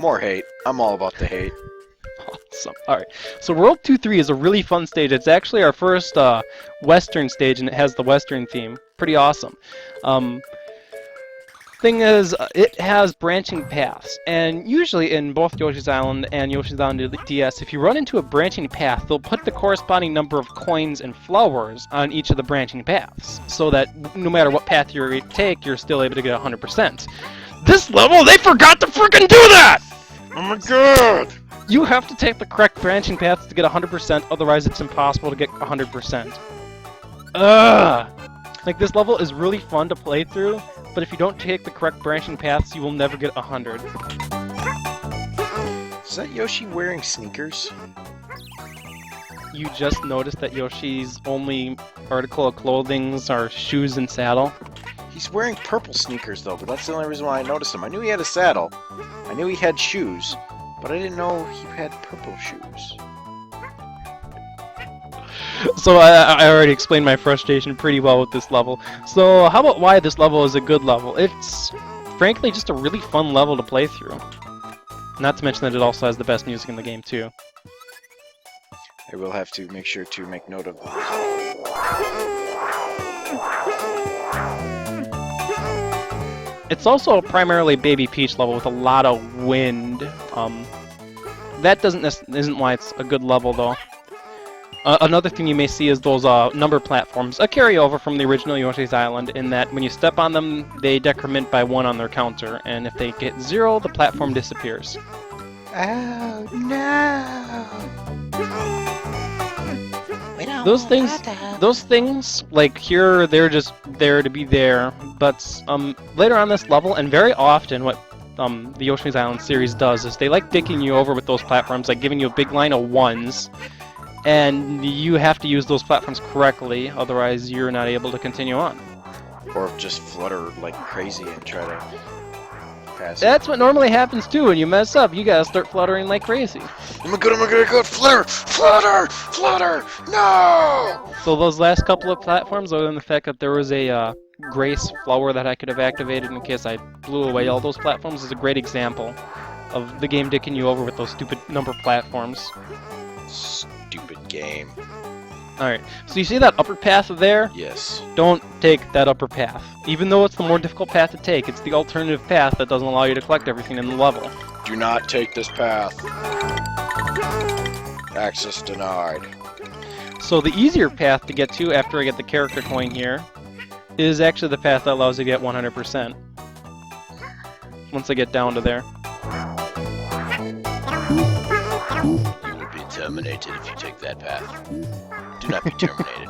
More hate. I'm all about the hate. Awesome. Alright, so World 2-3 is a really fun stage. It's actually our first Western stage, and it has the Western theme. Pretty awesome. Thing is, it has branching paths, and usually in both Yoshi's Island and Yoshi's Island DS, if you run into a branching path, they'll put the corresponding number of coins and flowers on each of the branching paths, so that no matter what path you take, you're still able to get 100%. This level, they forgot to freaking do that! Oh my god! You have to take the correct branching paths to get 100%, otherwise it's impossible to get 100%. Ugh! Like, this level is really fun to play through, but if you don't take the correct branching paths, you will never get 100. Is that Yoshi wearing sneakers? You just noticed that Yoshi's only article of clothing are shoes and saddle? He's wearing purple sneakers though, but that's the only reason why I noticed him. I knew he had a saddle. I knew he had shoes, but I didn't know he had purple shoes. So I already explained my frustration pretty well with this level. So how about why this level is a good level? It's frankly just a really fun level to play through. Not to mention that it also has the best music in the game too. I will have to make sure to make note of that. It's also a primarily Baby Peach level with a lot of wind. That isn't why it's a good level though. Another thing you may see is those number platforms, a carryover from the original Yoshi's Island, in that when you step on them, they decrement by 1 on their counter, and if they get 0, the platform disappears. Oh no! Those things, like here, they're just there to be there, but later on this level, and very often what the Yoshi's Island series does is they like dicking you over with those platforms, like giving you a big line of 1s, and you have to use those platforms correctly, otherwise you're not able to continue on. Or just flutter like crazy and try to pass it. That's what normally happens too. When you mess up, you gotta start fluttering like crazy. Oh my god, flutter! Flutter! Flutter! No! So those last couple of platforms, other than the fact that there was a grace flower that I could have activated in case I blew away all those platforms, is a great example of the game dicking you over with those stupid number platforms. Stupid game. Alright, so you see that upper path there? Yes. Don't take that upper path. Even though it's the more difficult path to take, it's the alternative path that doesn't allow you to collect everything in the level. Do not take this path. Access denied. So the easier path to get to after I get the character coin here is actually the path that allows you to get 100%. Once I get down to there. Terminated if you take that path. Do not be terminated.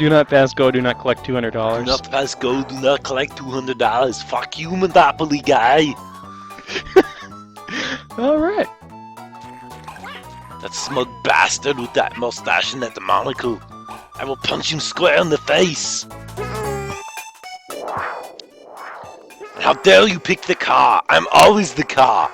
Do not pass go, do not collect $200. Do not pass go, do not collect $200. Fuck you, Monopoly guy! Alright. That smug bastard with that mustache and that monocle. I will punch him square in the face! How dare you pick the car? I'm always the car!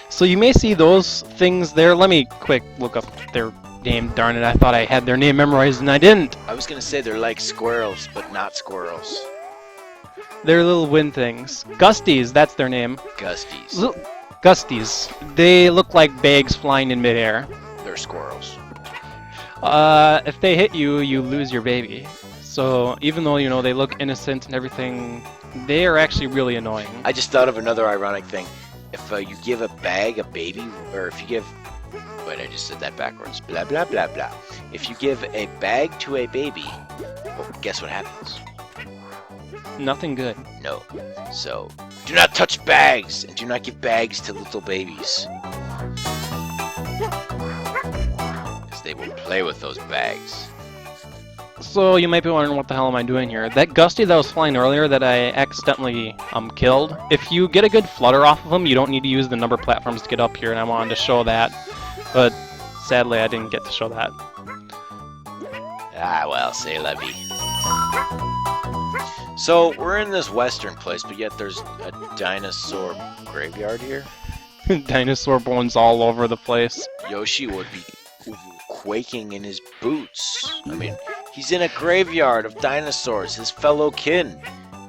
So you may see those things there. Let me quick look up their name. Darn it, I thought I had their name memorized and I didn't. I was gonna say they're like squirrels, but not squirrels. They're little wind things. Gusties, that's their name. Gusties. Gusties. They look like bags flying in midair. They're squirrels. If they hit you, you lose your baby. So even though, you know, they look innocent and everything, they are actually really annoying. I just thought of another ironic thing. If you give a bag a baby, or if you give... Wait, I just said that backwards. Blah, blah, blah, blah. If you give a bag to a baby, well, guess what happens? Nothing good. No. So, do not touch bags, and do not give bags to little babies. Because they will play with those bags. So you might be wondering, what the hell am I doing here? That Gusty that was flying earlier that I accidentally killed, if you get a good flutter off of him, you don't need to use the number platforms to get up here, and I wanted to show that. But sadly, I didn't get to show that. Ah, well, say la vie. So, we're in this western place, but yet there's a dinosaur graveyard here? Dinosaur bones all over the place. Yoshi would be quaking in his boots. I mean, he's in a graveyard of dinosaurs, his fellow kin.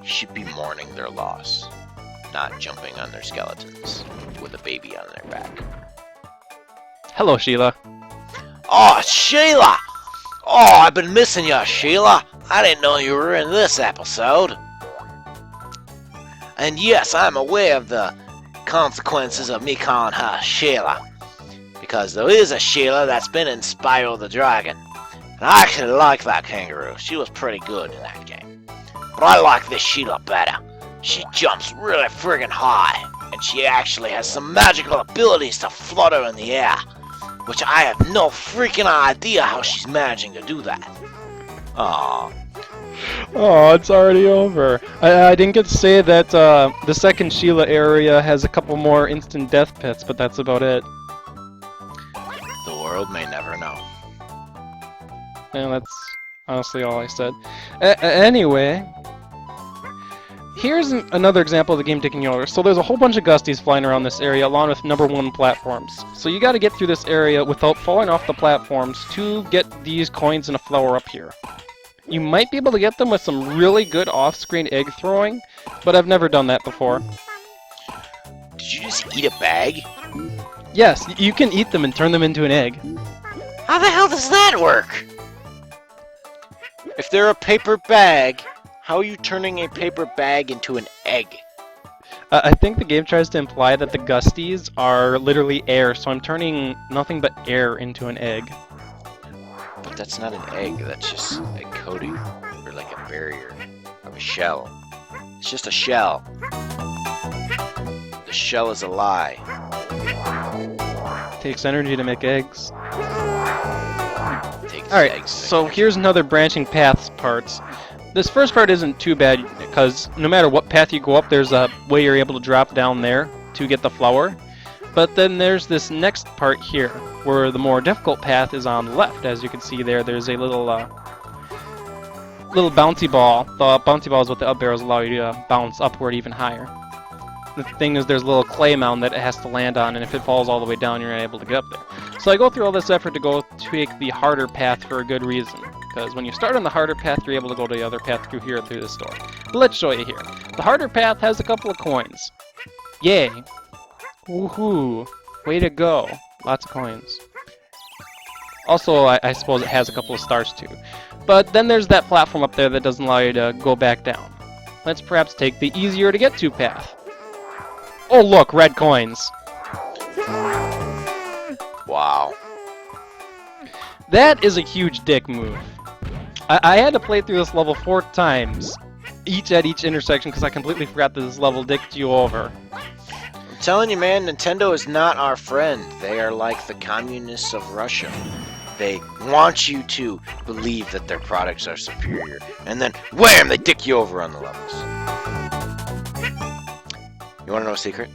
He should be mourning their loss. not jumping on their skeletons with a baby on their back. Hello, Sheila. Oh, Sheila! Oh, I've been missing you, Sheila. I didn't know you were in this episode. And yes, I'm aware of the consequences of me calling her Sheila. Because there is a Sheila that's been in Spyro the Dragon. And I actually like that kangaroo. She was pretty good in that game. But I like this Sheila better. She jumps really friggin' high. And she actually has some magical abilities to flutter in the air. Which I have no freaking idea how she's managing to do that. Aww. Oh, it's already over. I didn't get to say that the second Sheila area has a couple more instant death pits, but that's about it. The world may never know. And that's honestly all I said. Anyway, here's another example of the game taking you over. So there's a whole bunch of Gusties flying around this area along with number 1 platforms. So you gotta get through this area without falling off the platforms to get these coins and a flower up here. You might be able to get them with some really good off-screen egg throwing, but I've never done that before. Did you just eat a bag? Yes, you can eat them and turn them into an egg. How the hell does that work? If they're a paper bag, how are you turning a paper bag into an egg? I think the game tries to imply that the Gusties are literally air, so I'm turning nothing but air into an egg. But that's not an egg, that's just a coating, or like a barrier of a shell. It's just a shell. The shell is a lie. Takes energy to make eggs. It takes Alright, eggs to so make here's another branching paths parts. This first part isn't too bad, because no matter what path you go up, there's a way you're able to drop down there to get the flower. But then there's this next part here, where the more difficult path is on the left. As you can see there, there's a little bouncy ball. The bouncy ball is what the up arrows allow you to bounce upward even higher. The thing is, there's a little clay mound that it has to land on, and if it falls all the way down, you're not able to get up there. So I go through all this effort to go take the harder path for a good reason. Because when you start on the harder path, you're able to go to the other path through here, through this door. But let's show you here. The harder path has a couple of coins. Yay. Woohoo! Way to go. Lots of coins. Also, I suppose it has a couple of stars too. But then there's that platform up there that doesn't allow you to go back down. Let's perhaps take the easier to get to path. Oh look, red coins. Wow. That is a huge dick move. I had to play through this level 4 times, each at each intersection, because I completely forgot that this level dicked you over. I'm telling you, man, Nintendo is not our friend. They are like the communists of Russia. They want you to believe that their products are superior, and then wham, they dick you over on the levels. You want to know a secret?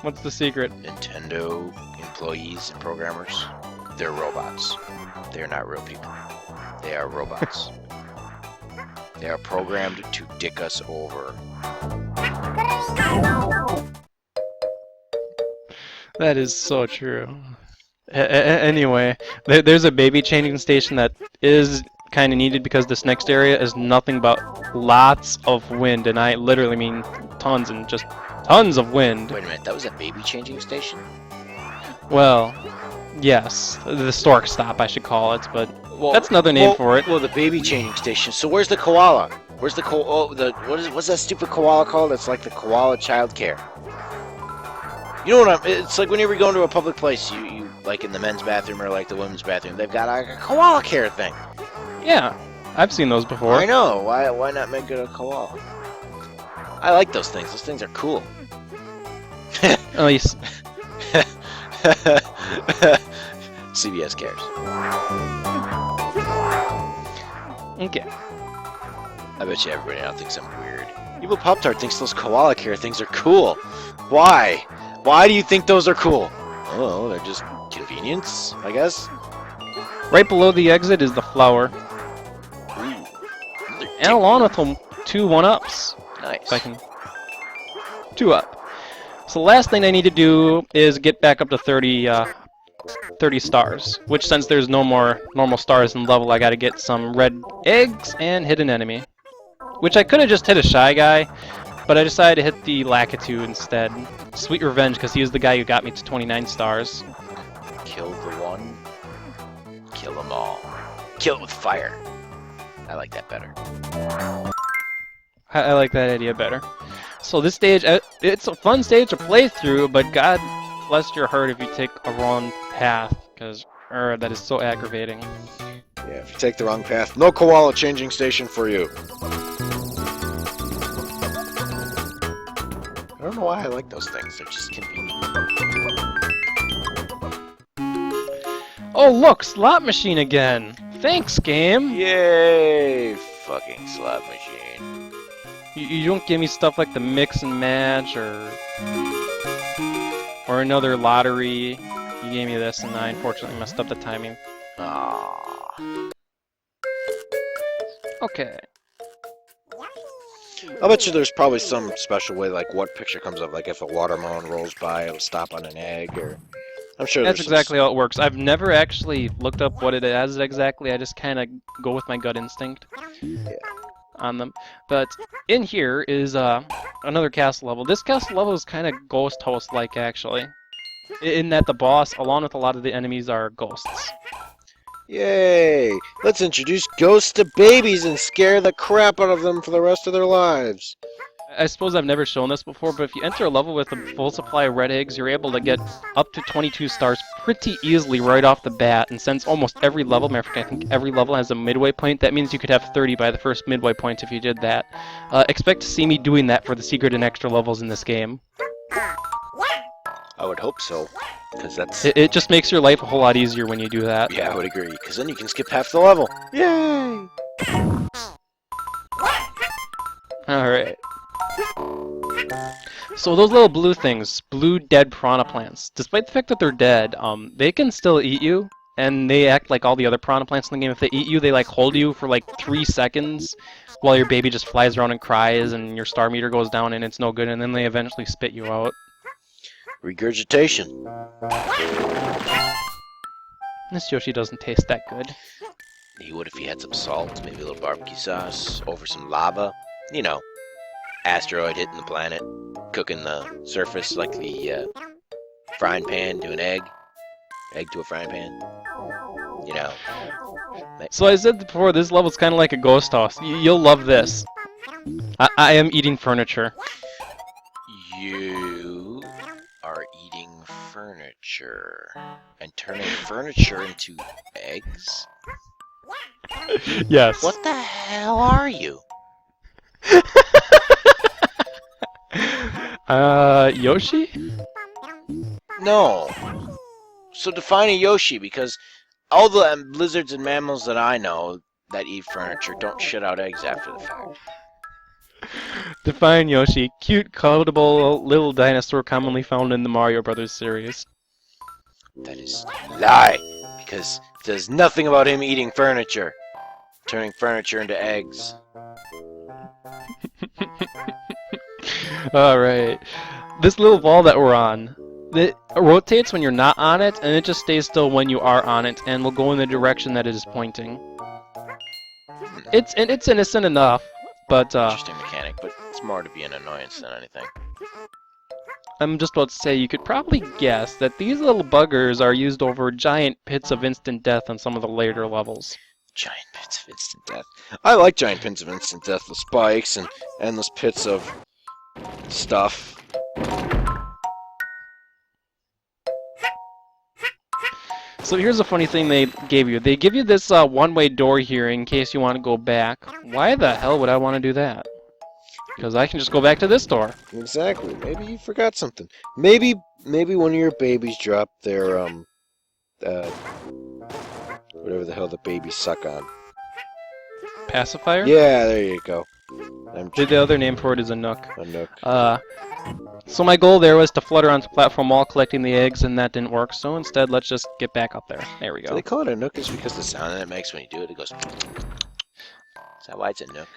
What's the secret? Nintendo employees and programmers, they're robots. They're not real people. They are robots. They are programmed to dick us over. That is so true. Anyway, there's a baby changing station that is kind of needed because this next area is nothing but lots of wind, and I literally mean tons and just tons of wind. Wait a minute, that was a baby changing station? Well, yes, the stork stop I should call it, but that's another name for it. Well, the baby changing station. So where's the koala? Where's the what's that stupid koala called? It's like the koala childcare. You know what it's like whenever you go into a public place, you like in the men's bathroom or like the women's bathroom, they've got like a koala care thing. Yeah, I've seen those before. I know. Why not make it a koala? I like those things. Those things are cool. At least. CBS cares. Okay. I bet you everybody now thinks I'm weird. Evil Pop-Tart thinks those koala care things are cool. Why? Why do you think those are cool? Oh, they're just convenience, I guess. Right below the exit is the flower. Ooh. And along with them, 2 1-ups. Nice. If I can. 2 up. So the last thing I need to do is get back up to 30 stars. Which, since there's no more normal stars in the level, I gotta get some red eggs and hit an enemy. Which I could have just hit a Shy Guy, but I decided to hit the Lakitu instead. Sweet revenge, because he was the guy who got me to 29 stars. Kill the one, kill them all. Kill it with fire. I like that better. I like that idea better. So this stage, it's a fun stage to play through, but God bless your heart if you take a wrong path, because that is so aggravating. Yeah, if you take the wrong path, no koala changing station for you. I don't know why I like those things. They're just convenient. Oh look, slot machine again! Thanks, game! Yay! Fucking slot machine. You don't give me stuff like the mix and match, or another lottery. You gave me this, and I unfortunately messed up the timing. Aww. Okay. I'll bet you there's probably some special way, like what picture comes up, like if a watermelon rolls by, it'll stop on an egg, or... I'm sure That's there's exactly how it works. I've never actually looked up what it is exactly. I just kind of go with my gut instinct on them. But in here is another castle level. This castle level is kind of Ghost House-like, actually. In that the boss, along with a lot of the enemies, are ghosts. Yay! Let's introduce ghosts to babies and scare the crap out of them for the rest of their lives. I suppose I've never shown this before, but if you enter a level with a full supply of red eggs, you're able to get up to 22 stars pretty easily right off the bat. And since almost every level, matter of fact, I think every level has a midway point, that means you could have 30 by the first midway point if you did that. Expect to see me doing that for the secret and extra levels in this game. I would hope so. Because that's... It just makes your life a whole lot easier when you do that. Yeah, I would agree. Because then you can skip half the level. Yay! Alright. So those little blue things, blue dead piranha plants, despite the fact that they're dead, they can still eat you, and they act like all the other piranha plants in the game. If they eat you, they like hold you for like 3 seconds while your baby just flies around and cries and your star meter goes down and it's no good, and then they eventually spit you out. Regurgitation. This Yoshi doesn't taste that good. He would if he had some salt, maybe a little barbecue sauce, over some lava. You know, asteroid hitting the planet, cooking the surface like the frying pan to an egg to a frying pan. You know. So I said before, this level's kind of like a ghost house. You'll love this. I am eating furniture. You are eating furniture and turning furniture into eggs? Yes. What the hell are you? Yoshi? No. So define a Yoshi, because all the lizards and mammals that I know that eat furniture don't shit out eggs after the fact. Define Yoshi. Cute, cuddable little dinosaur commonly found in the Mario Brothers series. That is a lie, because it says nothing about him eating furniture, turning furniture into eggs. Alright. This little ball that we're on, it rotates when you're not on it, and it just stays still when you are on it, and will go in the direction that it is pointing. It's innocent enough, but Interesting mechanic, but it's more to be an annoyance than anything. I'm just about to say, you could probably guess that these little buggers are used over giant pits of instant death on some of the later levels. Giant pits of instant death. I like giant pins of instant death with spikes and endless pits of stuff. So here's a funny thing they gave you. They give you this one-way door here in case you want to go back. Why the hell would I want to do that? Because I can just go back to this door. Exactly. Maybe you forgot something. Maybe one of your babies dropped their whatever the hell the babies suck on. Pacifier? Yeah, there you go. The other name for it is a nook. A nook. So my goal there was to flutter onto the platform while collecting the eggs, and that didn't work. So instead, let's just get back up there. There we So go. they call it a nook is because the sound that it makes when you do it, it goes... Is that why it's a nook?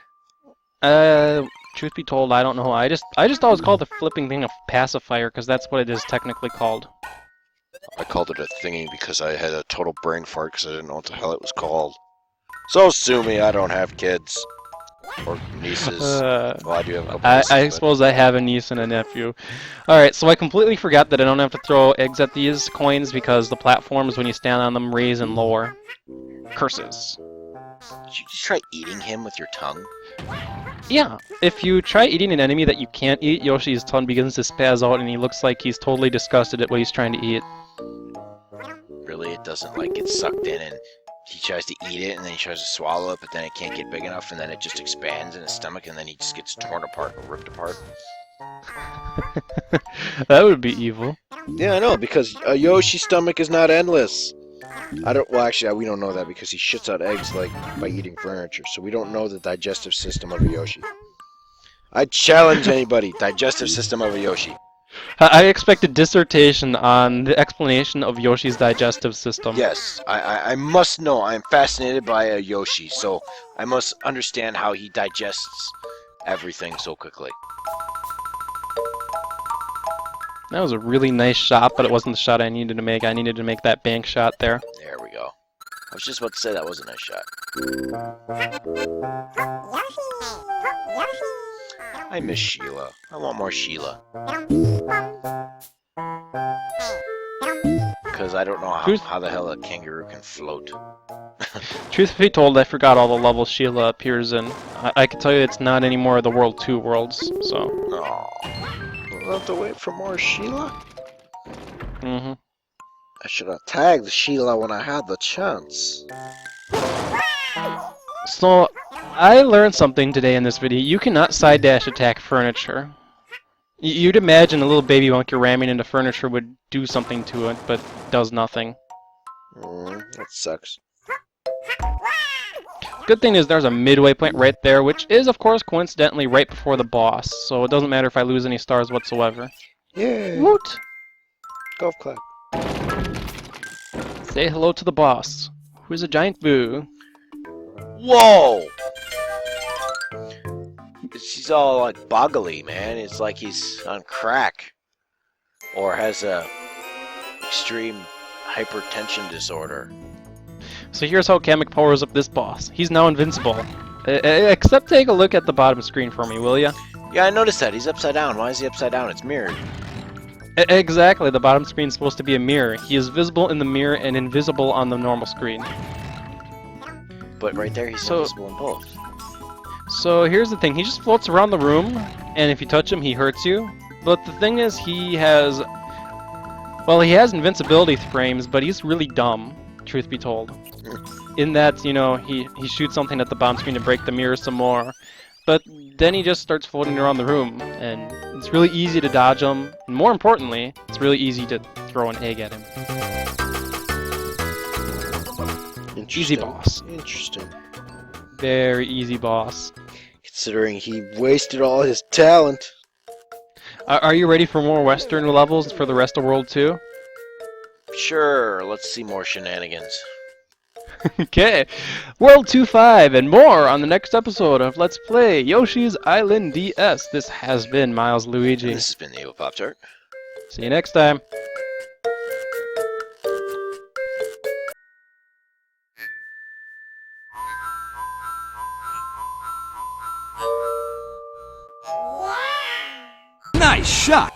Truth be told, I don't know. I just always called the flipping thing a pacifier because that's what it is technically called. I called it a thingy because I had a total brain fart because I didn't know what the hell it was called. So sue me, I don't have kids. Or nieces. Uh, Well, I do have a couple I nieces, but- suppose I have a niece and a nephew. Alright, so I completely forgot that I don't have to throw eggs at these coins because the platforms, when you stand on them, raise and lower. Curses. Did you just try eating him with your tongue? Yeah, if you try eating an enemy that you can't eat, Yoshi's tongue begins to spaz out and he looks like he's totally disgusted at what he's trying to eat. Really, it doesn't like get sucked in and he tries to eat it and then he tries to swallow it, but then it can't get big enough and then it just expands in his stomach and then he just gets torn apart or ripped apart. That would be evil. Yeah, I know, because a Yoshi stomach is not endless. Well, actually, we don't know that because he shits out eggs, like, by eating furniture, so we don't know the digestive system of a Yoshi. I challenge anybody, digestive system of a Yoshi. I expect a dissertation on the explanation of Yoshi's digestive system. Yes, I must know. I'm fascinated by a Yoshi, so I must understand how he digests everything so quickly. That was a really nice shot, but it wasn't the shot I needed to make. I needed to make that bank shot there. There we go. I was just about to say that was a nice shot. I miss Sheila. I want more Sheila. Because I don't know how the hell a kangaroo can float. Truth be told, I forgot all the levels Sheila appears in. I can tell you it's not any more of the World 2 worlds, so... Aw. We'll have to wait for more Sheila? Mm-hmm. I should have tagged Sheila when I had the chance. So, I learned something today in this video. You cannot side dash attack furniture. You'd imagine a little baby monkey ramming into furniture would do something to it, but does nothing. That sucks. Good thing is there's a midway point right there, which is, of course, coincidentally right before the boss, so it doesn't matter if I lose any stars whatsoever. Yay! Woot! Golf clap. Say hello to the boss, who is a giant boo. Whoa! She's all like boggly, man. It's like he's on crack. Or has a extreme hypertension disorder. So here's how Kamek powers up this boss. He's now invincible. Except take a look at the bottom screen for me, will ya? Yeah, I noticed that. He's upside down. Why is he upside down? It's mirrored. Exactly, the bottom screen's supposed to be a mirror. He is visible in the mirror and invisible on the normal screen. But right there, he's invisible in both. So here's the thing, he just floats around the room, and if you touch him, he hurts you. But the thing is, he has invincibility frames, but he's really dumb, truth be told. In that, you know, he shoots something at the bottom screen to break the mirror some more, but then he just starts floating around the room, and it's really easy to dodge him, and more importantly, it's really easy to throw an egg at him. Easy boss. Interesting. Very easy boss. Considering he wasted all his talent. Are you ready for more Western levels for the rest of World 2? Sure, let's see more shenanigans. Okay, World 2.5 and more on the next episode of Let's Play Yoshi's Island DS. This has been Miles Luigi. And this has been the Evil Pop-Tart. See you next time. Nice shot!